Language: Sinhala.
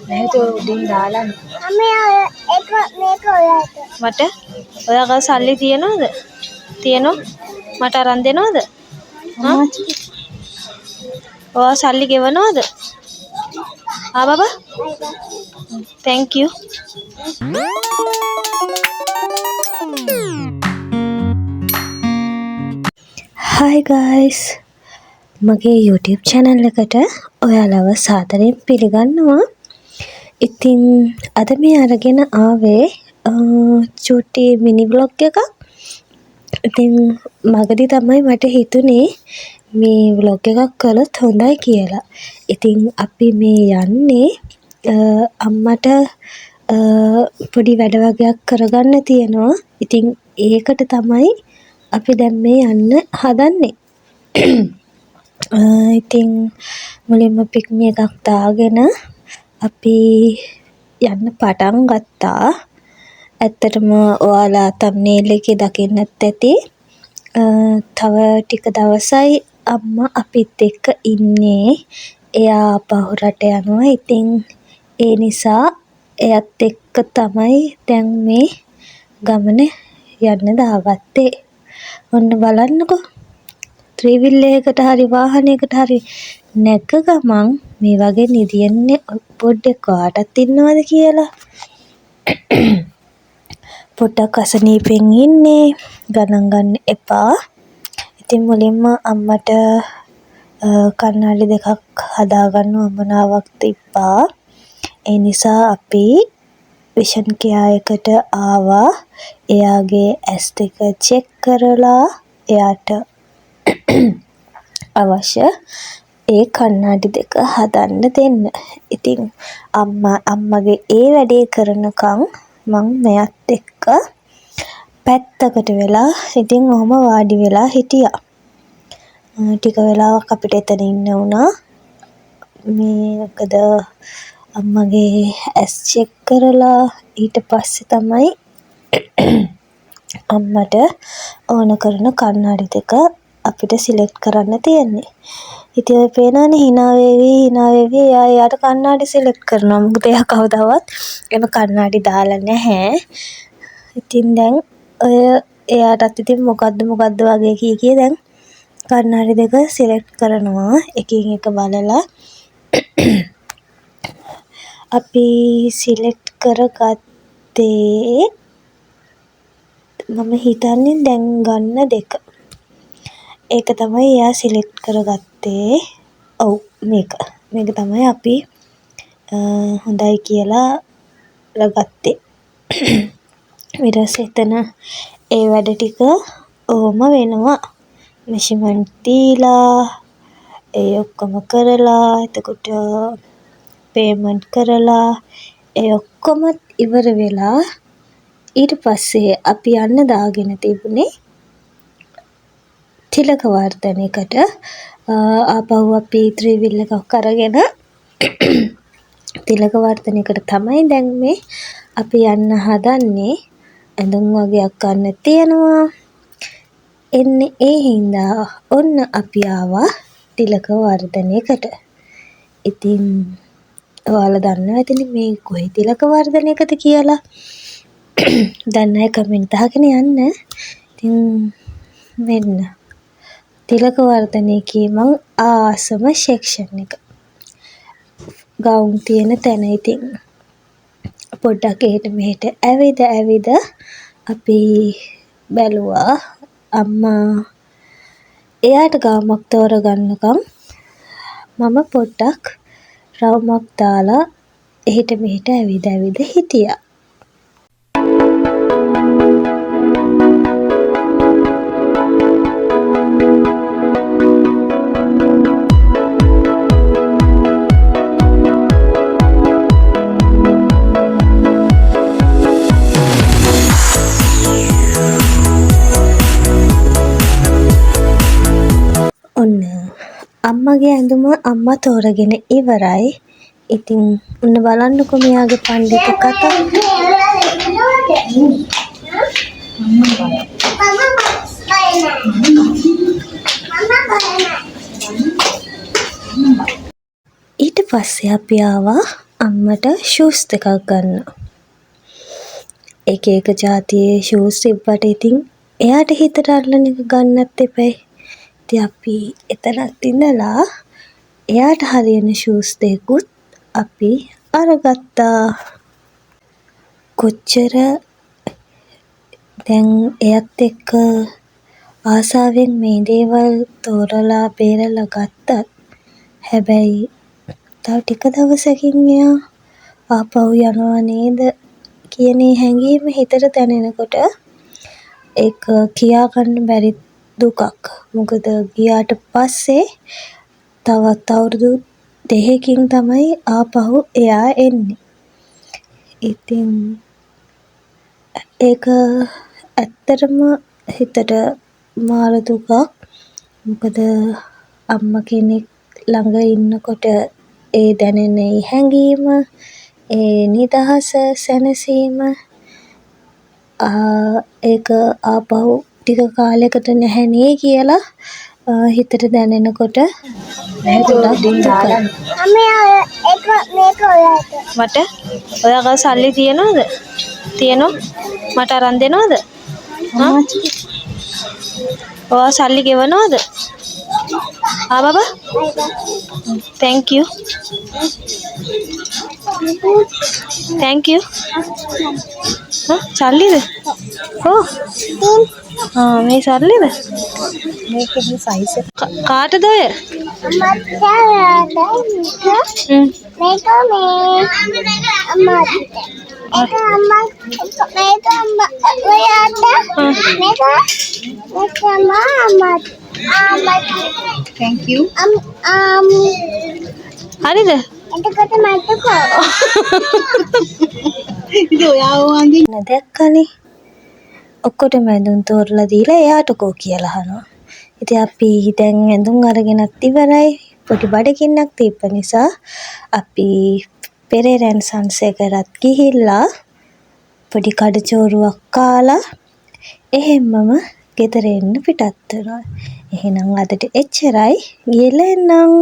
නැහැට උඩින් දාලා මේක ඔයාට. මට ඔයාගේ සල්ලි තියනවද? තියනවා? මට අරන් දෙනවද? ඔයා සල්ලි ගෙවනවද? බබා. Thank you. Hi guys. මගේ YouTube channel එකට ඔයාලව සාදරයෙන් පිළිගන්නවා. ඉතින් අද මේ අරගෙන ආවේ චූටි මිනි vlog එකක්. ඉතින් මගදී තමයි මට හිතුනේ මේ vlog එකක් කළොත් හොඳයි කියලා. ඉතින් අපි මේ යන්නේ අම්මට පොඩි වැඩ වගේක් කරගන්න තියෙනවා. ඉතින් ඒකට තමයි අපි දැන් මේ යන්න හදන්නේ. ඉතින් මුලින්ම පික්මි එකක් දාගෙන අපි යන්න පටන් ගත්තා. ඇත්තටම ඔයාලා thumbnail එකේ දකින්නත් ඇති. තව ටික දවසයි අම්මා අපිත් එක්ක ඉන්නේ. එයා පහු රට යනවා. ඉතින් ඒ නිසා එයත් එක්ක තමයි දැන් මේ ගමන යන්න දාගත්තේ. ඔන්න බලන්නකෝ. ත්‍රිවිල් එකකට හරි වාහනයකට හරි නැග ගමන් මේ වගේ නිදියන්නේ පොඩ්ඩක් කාටත් ඉන්නවද කියලා. පොඩ්ඩක් අසනීපෙන් ඉන්නේ ගණන් ගන්න එපා. ඉතින් මුලින්ම අම්මට කණ්ණාඩි දෙකක් හදාගන්න උවමනාවක් තිබ්බා. ඒ නිසා අපි විෂන් කෙයා එකට ආවා. එයාගේ ඇස් දෙක චෙක් කරලා එයාට අවශ්‍ය ඒ කණ්ණාඩි දෙක හදන්න දෙන්න. ඉතින් අම්මගේ ඒ වැඩේ කරනකම් මං මෙයත් එක්ක පැත්තකට වෙලා ඉතින් ඔහම වාඩි වෙලා හිටියා. ටික වෙලාවක් අපිට එතන ඉන්න වුණා. මේකද අම්මගේ ඇස් චෙක් කරලා ඊට පස්සේ තමයි අම්මට ඕන කරන කණ්ණාඩි දෙක අපිට සිලෙක්ට් කරන්න තියෙන්නේ. ඉතින් ඔය පේනවනේ hina වේවි එයාට කණ්ණාඩි සිලෙක්ට් කරනවා. මොකද එයා කවදාවත් එම කණ්ණාඩි දාලා නැහැ. ඉතින් දැන් ඔය එයාටත් ඉතින් මොකද්ද වගේ කී දැන් කණ්ණාඩි දෙක සිලෙක්ට් කරනවා. එකින් එක බලලා අපි සිලෙක්ට් කරගත්තේ මම හිතන්නේ දැන් ගන්න දෙක. ඒක තමයි එයා සිලෙක්ට් කරගත්තේ. ඔව් මේක තමයි අපි හොඳයි කියලා ලගත්තේ. ඊට පස්සේ එතන ඒ වැඩ ටික ඕම වෙනවා. මෙෂර්මන්ට් දීලා ඒ ඔක්කොම කරලා එතකොට පේමන්ට් කරලා ඒ ඔක්කොම ඉවර වෙලා ඊට පස්සේ අපි යන්න දාගෙන තිබුණේ තිලක වර්ධනයකට. ආපහු අපි ත්‍රිවිල් එකක් අරගෙන තිලක වර්ධනයකට තමයි දැන් මේ අපි යන්න හදන්නේ. ඇඳුම් වගේක් ගන්න තියෙනවා. එන්නේ ඒ හින්දා ඔන්න අපි ආවා තිලක වර්ධනයකට. ඉතින් ඔයාලා දන්නවා ඇතිනේ මේ කොයි තිලක වර්ධනයකද කියලා. දන්න අය කමෙන්ට් දාගෙන යන්න. ඉතින් මෙන්න තිලක වර්ධනයේ මං ආසම සෙක්ෂන් එක. ගවුම් තියෙන තැන. ඉතින් පොඩ්ඩක් එහෙට මෙහෙට ඇවිද අපි බැලුවා අම්මා එයාට ගාමක් තෝරගන්නකම් මම පොඩ්ඩක් රවුමක් දාලා එහෙට මෙහෙට ඇවිද හිටියා. ඔන්න අම්මගේ ඇඳුම අම්මා තෝරගෙන ඉවරයි. ඉතින් ඔන්න බලන්නකො මෙයාගේ පණ්ඩිත කතා. ඊට පස්සේ අපි ආවා අම්මට ෂූස් දෙකක් ගන්න. එක එක જાතියේ ෂූස් තිබ්බට ඉතින් එයාට හිතට අල්ලන එක ගන්නත් එපයි. ඉතින් අපි එතනත් ඉඳලා එයාට හරියන ෂූස් දෙකුත් අපි අරගත්තා. කොච්චර දැන් එයත් එක්ක ආසාවෙන් මේ දේවල් තෝරලා බේරලා ගත්තත් හැබැයි තව ටික දවසකින් එයා ආපහු යනවා නේද කියන හැඟීම හිතට දැනෙනකොට ඒක කියා ගන්න බැරි දුකක්. මොකද ගියාට පස්සේ තවත් අවුරුදු 2කින් තමයි ආපහු එයා එන්නේ. ඉතින් ඒක ඇත්තටම හිතට මාර දුකක්. මොකද අම්මා කෙනෙක් ළඟ ඉන්නකොට ඒ දැනෙන හැඟීම, ඒ නිදහස, සැනසීම ඒක ආපහු ටික කාලයකට නැහැ නේ කියලා හිතට දැනෙනකොට ගොඩක් දුකයි. අම්මේ ඒක මේක ඔයාට. මට ඔයාගේ සල්ලි තියනවද? තියනවා? මට අරන් දෙනවද? ඔයා සල්ලි ගෙවනවද? බබා? Thank you. Thank you. සල්ලිද? ඔව්. මේ සල්ලිද? මේකේ සයිස් එක කාටද ඔය? අම්මට මේක අම්මට. ඒක අම්මා මේක අම්මා ඔයාට. මේක අම්මට. Thank you. හරිද? එතකොට මතකෝ. ඉතින් ඔයාව වන්දි දැක්කනේ. ඔක්කොටම ඇඳුම් තෝරලා දීලා එයාට කෝ කියලා අහනවා. ඉතින් අපි දැන් ඇඳුම් අරගෙනත් ඉවරයි. පොඩි බඩගින්නක් තිබ්බ නිසා අපි පෙරේරන් සන්ස් එකකට ගිහිල්ලා පොඩි කඩචෝරුවක් කාලා එහෙම්මම ගෙදර එන්න පිටත් වෙනවා. එහෙනම් අදට එච්චරයි. ගිහලා එන්නම්.